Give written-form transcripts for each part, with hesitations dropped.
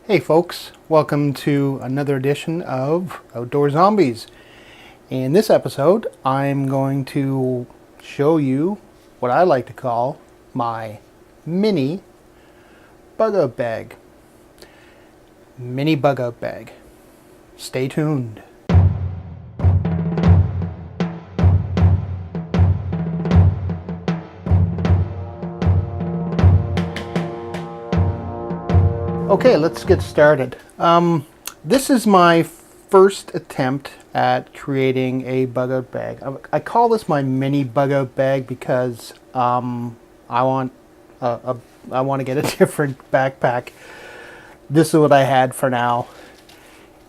Hey folks, welcome to another edition of Outdoor Zombies. In this episode, I'm going to show you what I like to call my mini bug-out bag. Mini bug-out bag. Stay tuned. Okay, let's get started. This is my first attempt at creating a bug-out bag. I call this my mini bug-out bag because I want to get a different backpack. This is what I had for now.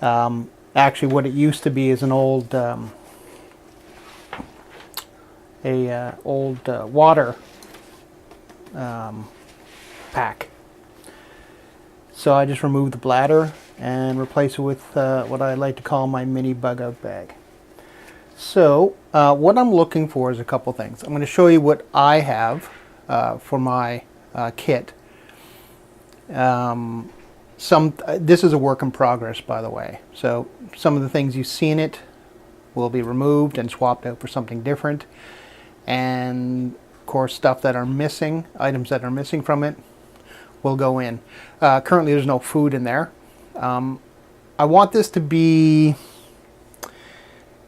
Actually, what it used to be is an old water pack. So I just removed the bladder and replace it with what I like to call my mini bug-out bag. So what I'm looking for is a couple things. I'm going to show you what I have for my kit. This is a work in progress, by the way. So some of the things you see in it will be removed and swapped out for something different. And of course, stuff that are missing, items that are missing from it, will go in. Currently there's no food in there. I want this to be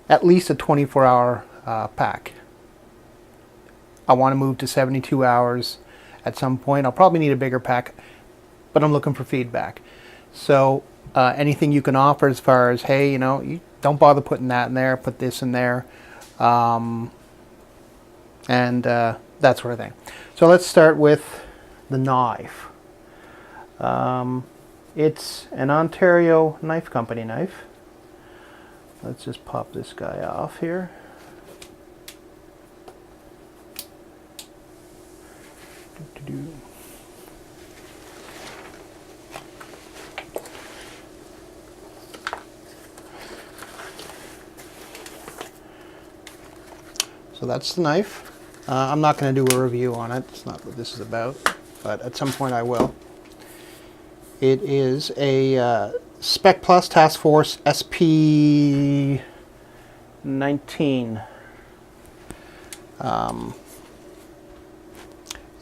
at least a 24-hour pack. I want to move to 72 hours at some point. I'll probably need a bigger pack, but I'm looking for feedback. So anything you can offer as far as, hey, you don't bother putting that in there, put this in there, and that sort of thing. So let's start with the knife. It's an Ontario Knife Company knife. Let's just pop this guy off here. So that's the knife. I'm not going to do a review on it. It's not what this is about, but at some point I will. It is a Spec Plus Task Force SP19.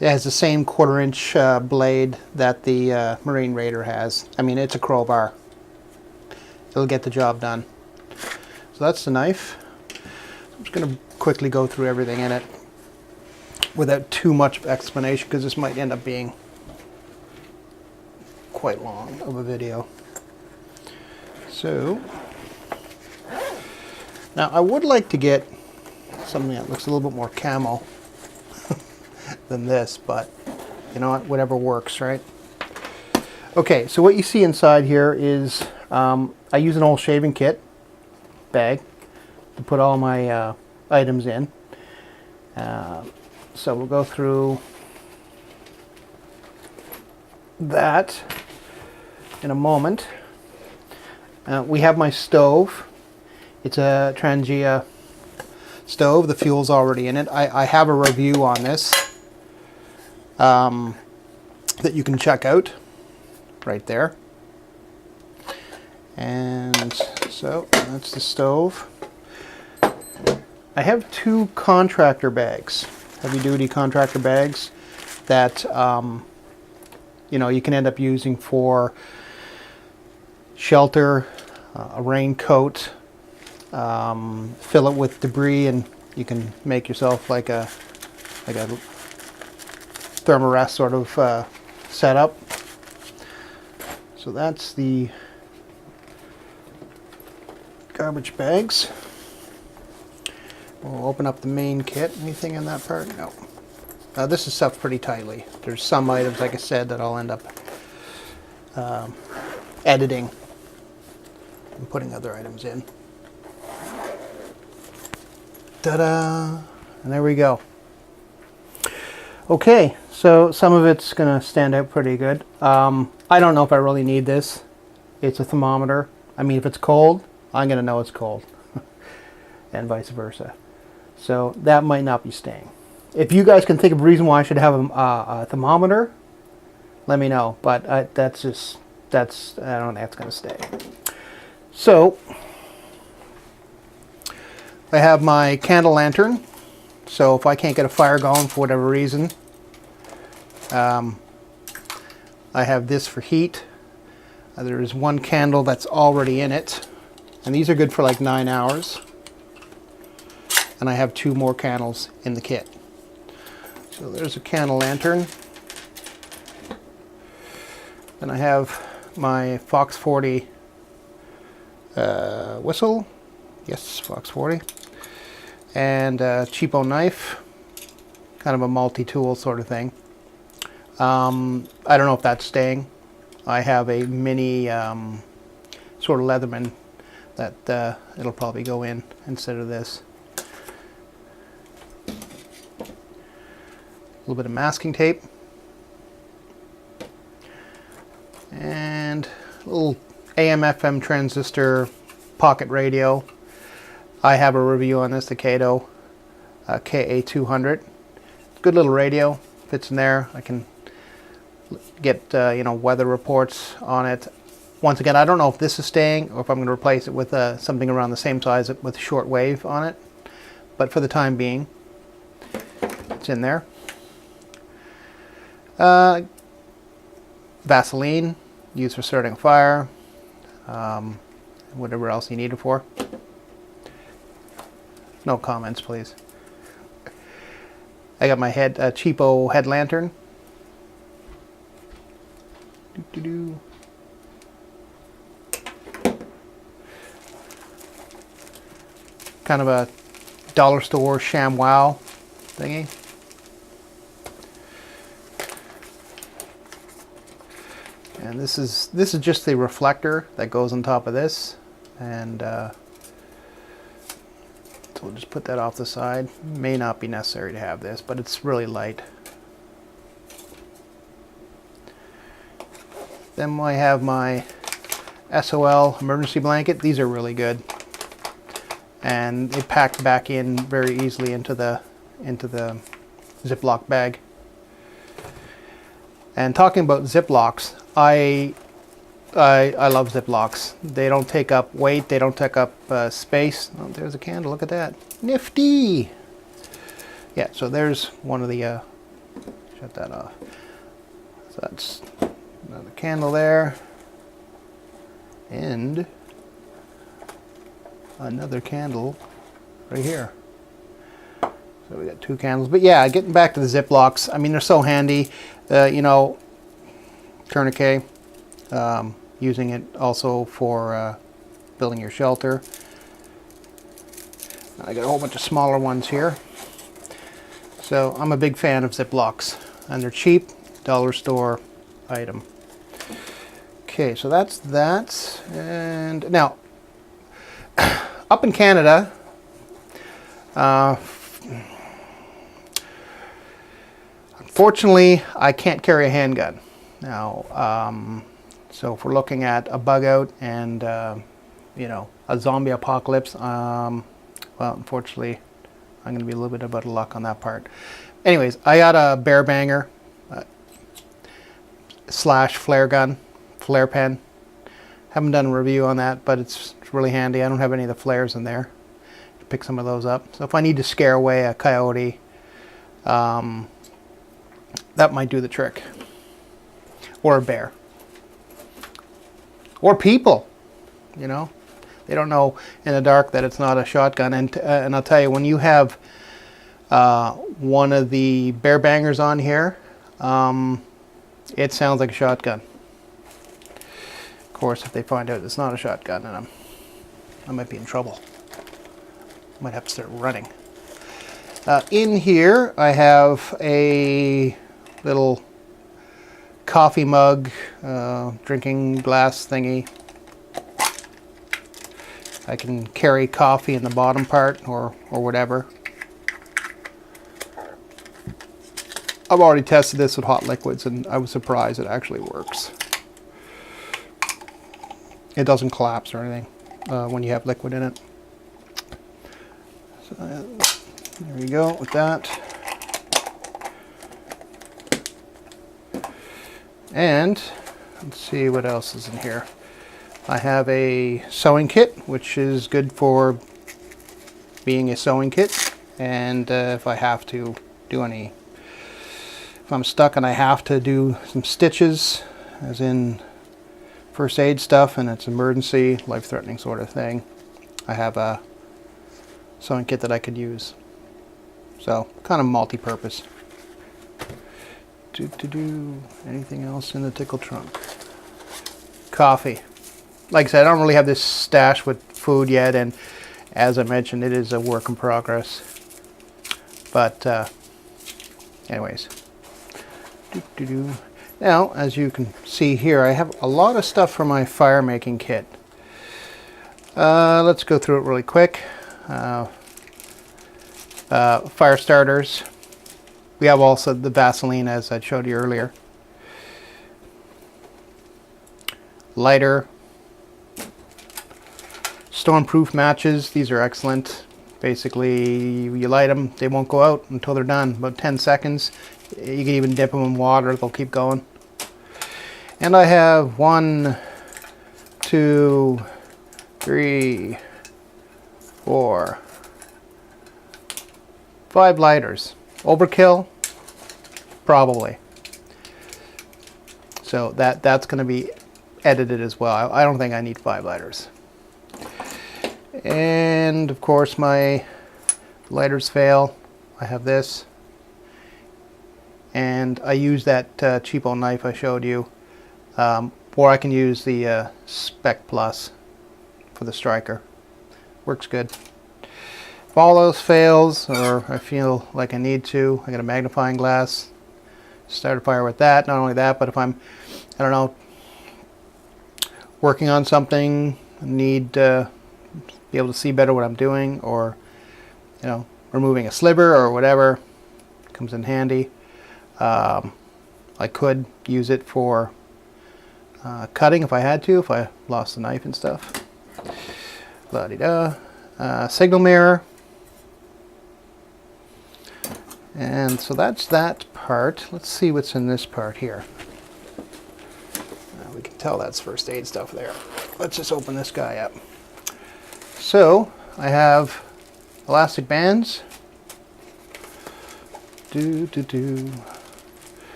It has the same 1/4-inch blade that the Marine Raider has. I mean, it's a crowbar. It'll get the job done. So that's the knife. I'm just going to quickly go through everything in it without too much explanation, because this might end up being quite long of a video. So now I would like to get something that looks a little bit more camo than this, but you know what, whatever works, right? Okay, so what you see inside here is I use an old shaving kit bag to put all my items in. So we'll go through that in a moment. We have my stove. It's a Trangia stove. The fuel's already in it. I have a review on this that you can check out right there. And so that's the stove. I have two contractor bags, heavy-duty contractor bags that you can end up using for shelter, a raincoat, fill it with debris, and you can make yourself like a thermarest sort of setup. So that's the garbage bags. We'll open up the main kit. Anything in that part? No. This is stuffed pretty tightly. There's some items, like I said, that I'll end up editing and putting other items in. Ta-da! And there we go. Okay, so some of it's going to stand out pretty good. I don't know if I really need this. It's a thermometer. I mean, if it's cold, I'm going to know it's cold. And vice versa. So that might not be staying. If you guys can think of a reason why I should have a thermometer, let me know. But that's I don't think that's going to stay. So I have my candle lantern. So if I can't get a fire going for whatever reason, I have this for heat. There is one candle that's already in it, and these are good for like 9 hours. And I have 2 more candles in the kit. So there's a candle lantern. Then I have my Fox 40 whistle. Yes, Fox 40. And a cheapo knife. Kind of a multi-tool sort of thing. I don't know if that's staying. I have a mini sort of Leatherman that it'll probably go in instead of this. A little bit of masking tape. And a little AM/FM transistor pocket radio. I have a review on this, the Kato KA200. Good little radio, fits in there. I can get weather reports on it. Once again, I don't know if this is staying or if I'm going to replace it with something around the same size with short wave on it. But for the time being, it's in there. Vaseline, used for starting a fire. Whatever else you need it for. No comments, please. I got my cheapo head lantern. Kind of a dollar store ShamWow thingy. And this is just the reflector that goes on top of this, and so we'll just put that off the side. May not be necessary to have this, but it's really light. Then I have my SOL emergency blanket. These are really good, and they pack back in very easily into the Ziploc bag. And talking about Ziplocs, I love Ziplocs. They don't take up weight. They don't take up space. Oh, there's a candle. Look at that. Nifty. Yeah. So there's one of the. Shut that off. So that's another candle there, and another candle right here. So we got 2 candles. But yeah, getting back to the Ziplocs. I mean, they're so handy. Tourniquet. Using it also for building your shelter. I got a whole bunch of smaller ones here. So I'm a big fan of Ziplocs, and they're cheap, dollar store item. Okay, so that's that. And now, up in Canada, unfortunately, I can't carry a handgun. Now, so if we're looking at a bug out and, a zombie apocalypse, well, unfortunately, I'm going to be a little bit out of luck on that part. Anyways, I got a bear banger / flare gun, flare pen. Haven't done a review on that, but it's really handy. I don't have any of the flares in there. Pick some of those up. So if I need to scare away a coyote, that might do the trick. Or a bear. Or people, they don't know in the dark that it's not a shotgun. And I'll tell you, when you have one of the bear bangers on here, it sounds like a shotgun. Of course, if they find out it's not a shotgun, then I might be in trouble. Might have to start running. In here, I have a little coffee mug, drinking glass thingy. I can carry coffee in the bottom part or whatever. I've already tested this with hot liquids, and I was surprised it actually works. It doesn't collapse or anything when you have liquid in it. So there you go with that. And Let's see what else is in here. I have a sewing kit, which is good for being a sewing kit. And if I have to do any, if I'm stuck and I have to do some stitches, as in first aid stuff, and it's emergency, life-threatening sort of thing, I have a sewing kit that I could use. So kind of multi-purpose. Anything else in the tickle trunk? Coffee. Like I said, I don't really have this stash with food yet, and as I mentioned, it is a work in progress. But anyways, now as you can see here, I have a lot of stuff for my fire making kit. Let's go through it really quick. Fire starters. We have also the Vaseline, as I showed you earlier. Lighter. Stormproof matches. These are excellent. Basically, you light them, they won't go out until they're done. About 10 seconds. You can even dip them in water, they'll keep going. And I have 1, 2, 3, 4, 5 lighters. Overkill? Probably. So that's going to be edited as well. I don't think I need 5 lighters. And of course my lighters fail. I have this. And I use that cheapo knife I showed you. Or I can use the Spec Plus for the striker. Works good. If all else fails, or I feel like I need to, I got a magnifying glass. Start a fire with that. Not only that, but if I'm, I don't know, working on something, need to be able to see better what I'm doing, or you know, removing a sliver or whatever, comes in handy. I could use it for cutting if I had to, if I lost the knife and stuff. La-di-da. Signal mirror. And so that's that part. Let's see what's in this part here. We can tell that's first aid stuff there. Let's just open this guy up. So I have elastic bands.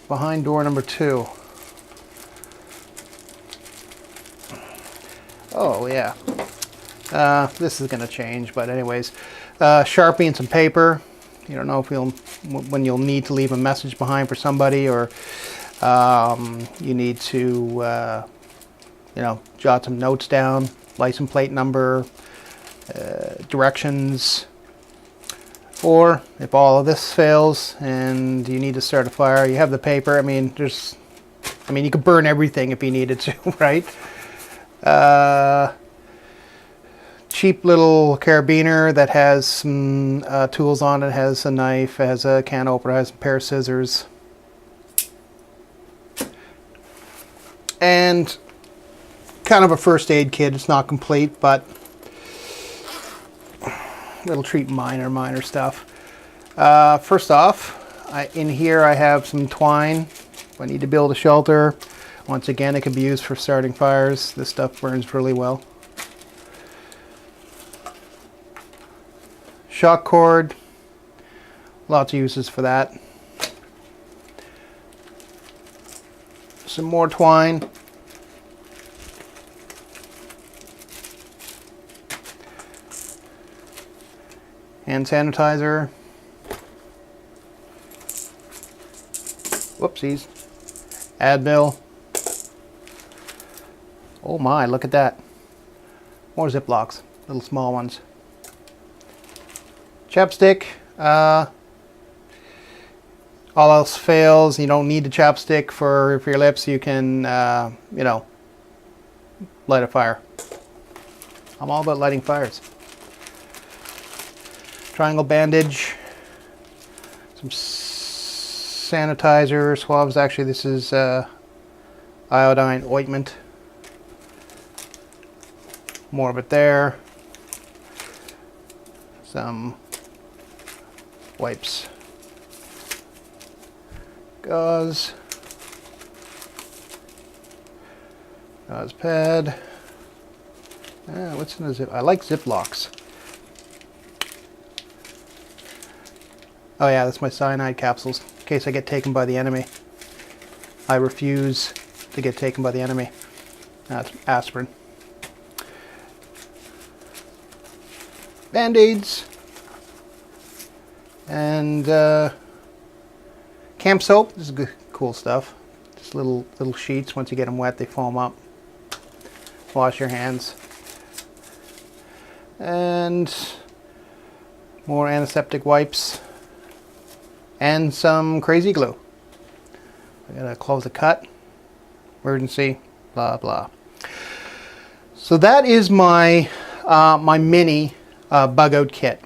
Behind door number 2. Oh yeah. This is going to change, but anyways, Sharpie and some paper. You don't know if when you'll need to leave a message behind for somebody, or you need to you know, jot some notes down, license plate number, directions. Or if all of this fails and you need to start a fire, you have the paper. I mean, you could burn everything if you needed to, right? Cheap little carabiner that has some tools on it. Has a knife, has a can opener, has a pair of scissors, and kind of a first aid kit. It's not complete, but it'll treat minor stuff. First off, in here I have some twine. If I need to build a shelter, once again, it can be used for starting fires. This stuff burns really well. Shock cord, lots of uses for that. Some more twine. Hand sanitizer. Whoopsies. Advil. Oh my, look at that. More Ziplocs, little small ones. Chapstick. All else fails, you don't need the chapstick for your lips. You can, you know, light a fire. I'm all about lighting fires. Triangle bandage. Some sanitizer, swabs. Actually, this is iodine ointment. More of it there. Some wipes, gauze, Gauze pad. What's in the zip? I like Ziplocs. Oh yeah, that's my cyanide capsules, in case I get taken by the enemy. I refuse to get taken by the enemy. That's aspirin. Band-Aids. And camp soap. This is good, cool stuff. Just little sheets. Once you get them wet, they foam up. Wash your hands. And more antiseptic wipes. And some crazy glue. I gotta close the cut. Emergency. Blah blah. So that is my my mini bug out kit.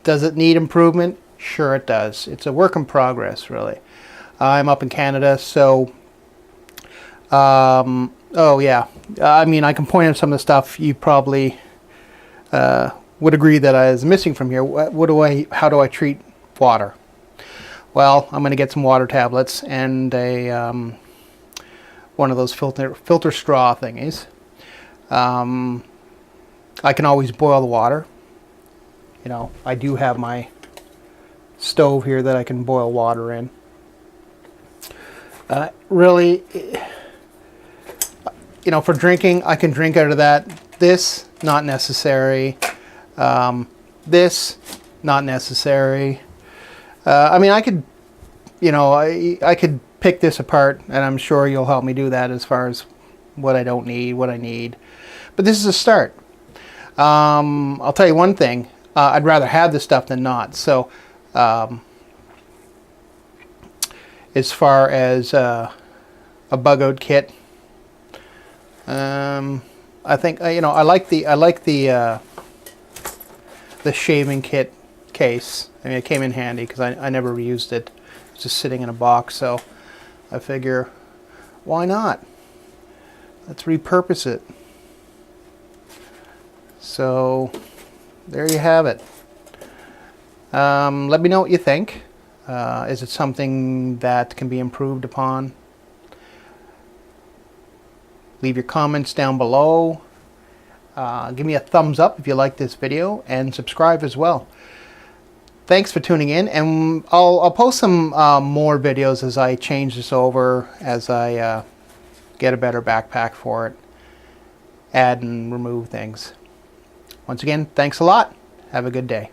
Does it need improvement? Sure it does. It's a work in progress, really. I'm up in Canada, so oh yeah. I mean, I can point out some of the stuff you probably would agree that is missing from here. How do I treat water? Well, I'm going to get some water tablets and a one of those filter straw thingies. I can always boil the water. You know, I do have my stove here that I can boil water in. Really, you know, for drinking, I can drink out of that. This, not necessary. This, not necessary. I mean, I could, you know, I could pick this apart, and I'm sure you'll help me do that as far as what I don't need, what I need. But this is a start. I'll tell you one thing. I'd rather have this stuff than not. So, as far as a bug out kit, I think you know, I like the shaving kit case. I mean, it came in handy because I never used it. It's just sitting in a box, so I figure, why not? Let's repurpose it. So there you have it. Let me know what you think. Is it something that can be improved upon? Leave your comments down below. Give me a thumbs up if you like this video, and subscribe as well. Thanks for tuning in, and I'll post some more videos as I change this over, as I get a better backpack for it, add and remove things. Once again, thanks a lot. Have a good day.